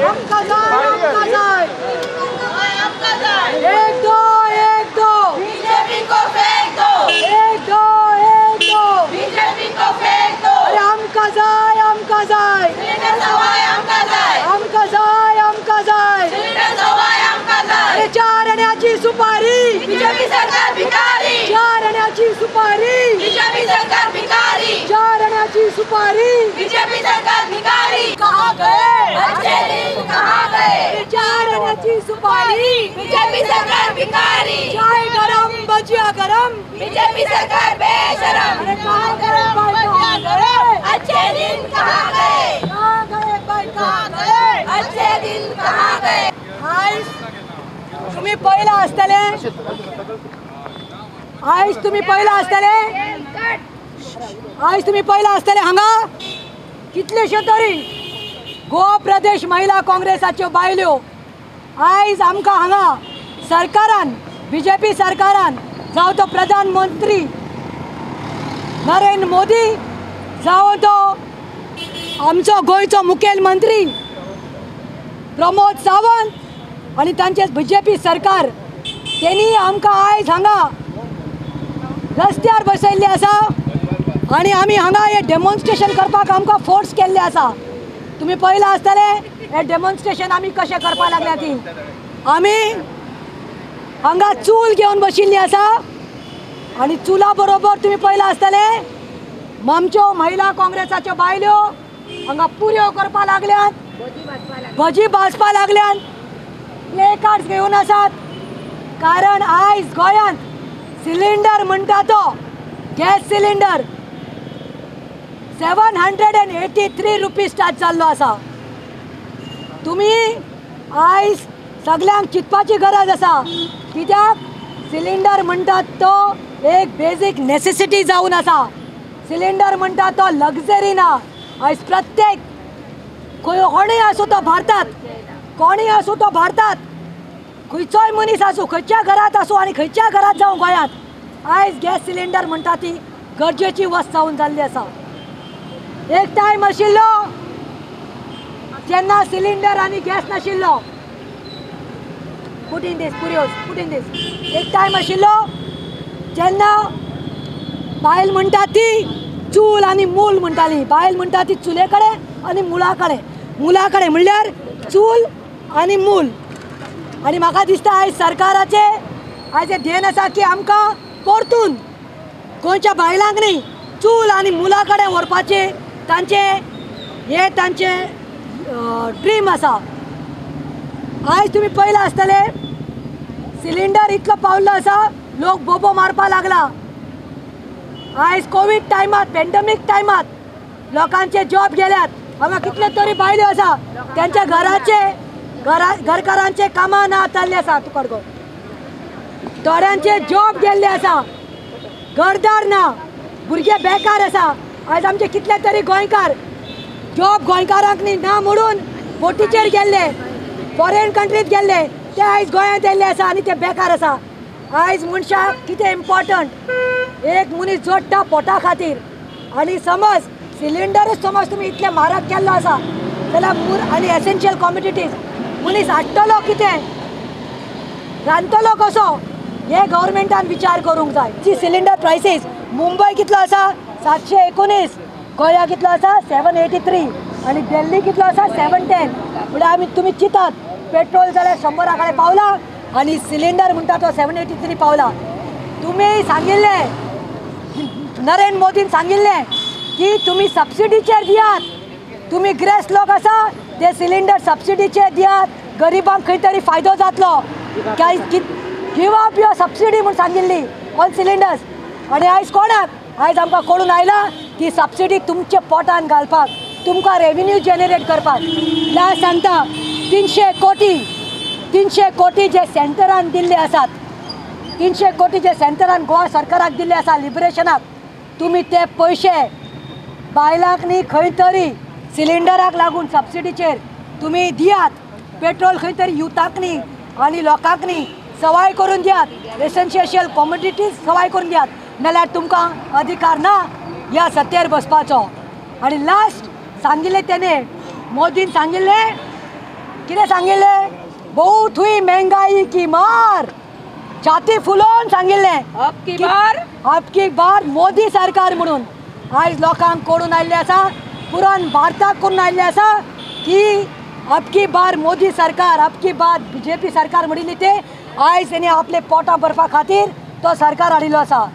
हमका जाए एक दो बीजेपी को फेंक दो, एक दो बीजेपी को फेंक दो। अरे हमका जाए सिलेंडर सवाय हमका जाय, हमका जाए सिलेंडर सवाय हमका जाय। अरे 4 आण्याची सुपारी बीजेपी सरकार भिकारी, 4 आण्याची सुपारी बीजेपी सरकार भिकारी, 4 आण्याची सुपारी बीजेपी सरकार भिकारी। कहाँ गए अच्छे दिन, कहाँ गए 4 आण्याची सुपारी बीजेपी सरकार भिकारी, चाय गरम भजिया गरम बीजेपी सरकार बेशरम। अरे कहाँ गए भाई कहाँ गए अच्छे दिन कहाँ गए, कहाँ गए भाई कहाँ गए अच्छे दिन कहाँ गए। आयज तुम्ही पहिला असतले हांगा कितलेशे तरी गोवा प्रदेश महिला काँग्रेसाच्यो बायल्यो आयज आमकां हांगा सरकारान बीजेपी सरकारान जावं तो प्रधानमंत्री नरेंद्र मोदी जावं तो आमचो गोंयचो मुखेलमंत्री प्रमोद सावंत आणि तांचे बीजेपी सरकार त्यांनी आमकां आयज हांगा रस्त्यार बसयल्ले आसा आणि आमी हांगा हे डेमॉन्स्ट्रेशन करपाक आमकां फोर्स केल्ले आसा। तुम्ही पळयलां आसतले हे डेमॉन्स्ट्रेशन आमी कशें करपाक लागल्या ती आमी हांगा चूल घेवन बशिल्ली आसा आणि चुला बरोबर तुम्ही पळयलां आसतले आमच्यो महिला काँग्रेसाच्यो बायल्यो हांगा पुऱ्यो करपाक लागल्यात, भजी भाजपाक लागल्यात, प्ले कार्ड्स घेवन आसात। कारण आयज गोंयांत सिलिंडर म्हणटा तो गॅस सिलिंडर 783 रुपीज स्टार्ट जाल्लो आसा। तुम्ही आयज सगळ्यांक चिंतपाची गरज आसा कित्याक सिलिंडर म्हणटात तो एक बेजीक नेसेसिटी जावन आसा। सिलिंडर म्हणटा तो लग्जरी ना। आयज प्रत्येक कोणीय आसूं तो भारतात खंयचोय मनीस आसूं खंयच्या घरात आसूं आनी खंयच्या घरात जावं गोंयांत आयज गॅस सिलिंडर म्हणटा ती गरजेची वस्त जावन जाल्ली आसा। एक टायम आशिल्लो जेन्ना सिलिंडर आनी गॅस नाशिल्लो एक टायम आशिल्लो जेन्ना बायल म्हणटा ती चूल आनी मूल म्हणटाली। बायल म्हणटा ती चुले कडेन आनी मुळा कडेन म्हणल्यार चूल आनी मूल। आणि म्हाका दिसता आयज सरकाराचे आयज हे ध्येय आसा की आमकां परतून गोंयच्या बायलांक न्ही चूल आनी मुला कडेन व्हरपाचे तांचे ड्रीम आसा। आयज तुम्ही पळयलां आसतले सिलिंडर इतलो पावल्लो आसा लोक बोबो मारपा लागला। आयज कोविड टायमात पॅन्डेमीक टायमात लोकांचे जॉब गेल्यात। हांगा कितले तरी बायल्यो आसा त्यांच्या घरकारांचे कामां ना जाल्ले आसा। तुकडगो थोड्यांचे जॉब गेल्ले आसा, घरदार ना, भुरगे बेकार आसा। आयज आमचे कितले तरी गोंयकार जॉब गोंयकारांक ना म्हणून बोटीचेर गेल्ले, फॉरेन कंट्रीत गेल्ले, ते आयज गोंयांत येयल्ले आसा आनी ते बेकार आसा। आयज मनशाक कितें इम्पॉर्टंट एक मनीस जोडटा पोटा खातीर आनी समज सिलिंडरच समज तुम्ही इतले म्हारग केल्लो आसा जाल्यार आनी एसेन्शियल कॉमोडिटीज मनीस हाडटलो कितें, रांदतलो कसो हे गव्हर्मेंटान विचार करूंक जाय। जी सिलिंडर प्रायसीस मुंबय कितलो आसा 719, गोंया कितलो आसा 783 आणि दिल्ली कितलो आसा 710। म्हणजे आमी तुम्ही चिंतात पेट्रोल जाल्यार 100 कडेन पावला आणि सिलिंडर म्हणटा तो 783 पावला। तुम्ही सांगिल्ले नरेंद्र मोदीन सांगिल्ले की तुम्ही सबसिडीचेर दियात, तुम्ही ग्रेस लोक आसा ते सिलिंडर सबसिडीचेर दियात, गरिबांक खंय तरी फायदो जातलो। गिव अप युअर सबसिडी म्हणून सांगिल्ली ऑन सिलिंडर्स। आणि आयज कोणाक आयज आमकां कळून आयला की सबसिडी तुमचे पोटान घालपाक, तुमकां रेव्हेन्यू जनरेट करपाक। लास्ट सांगता 300 कोटी जे सेंटरान दिल्ले आसात, 300 कोटी जे सेंटरान गोवा सरकाराक दिल्ले आसा लिबरेशनाक, तुम्ही ते पैसे बायलांक न्ही खंय तरी सिलिंडराक लागून सबसिडीचेर तुम्ही दियात। पेट्रोल खंय तरी युथाक न्ही आनी लोकांक न्ही सवाय करून दियात, एसेन्शियल कॉमोडिटीज सवाय करून दियात, नाल्यार तुमकां अधिकार ना ह्या सत्तेर बसपाचो। आणि लास्ट सांगिल्ले तेणे मोदीन सांगिल्ले कितें सांगिल्लें बहुत हुई महंगाई की मार छाती फुलोवन सांगिल्लें अब की बार मोदी सरकार म्हणून आयज लोकांक कोडून आयिल्लें आसा पुरान भारताक करून आयिल्लें आसा की अब की बार मोदी सरकार अब की बार BJP सरकार म्हणिल्ली ते आयज तेणी आपले पोटां भरपा खातीर तो सरकार हाडिल्लो आसा.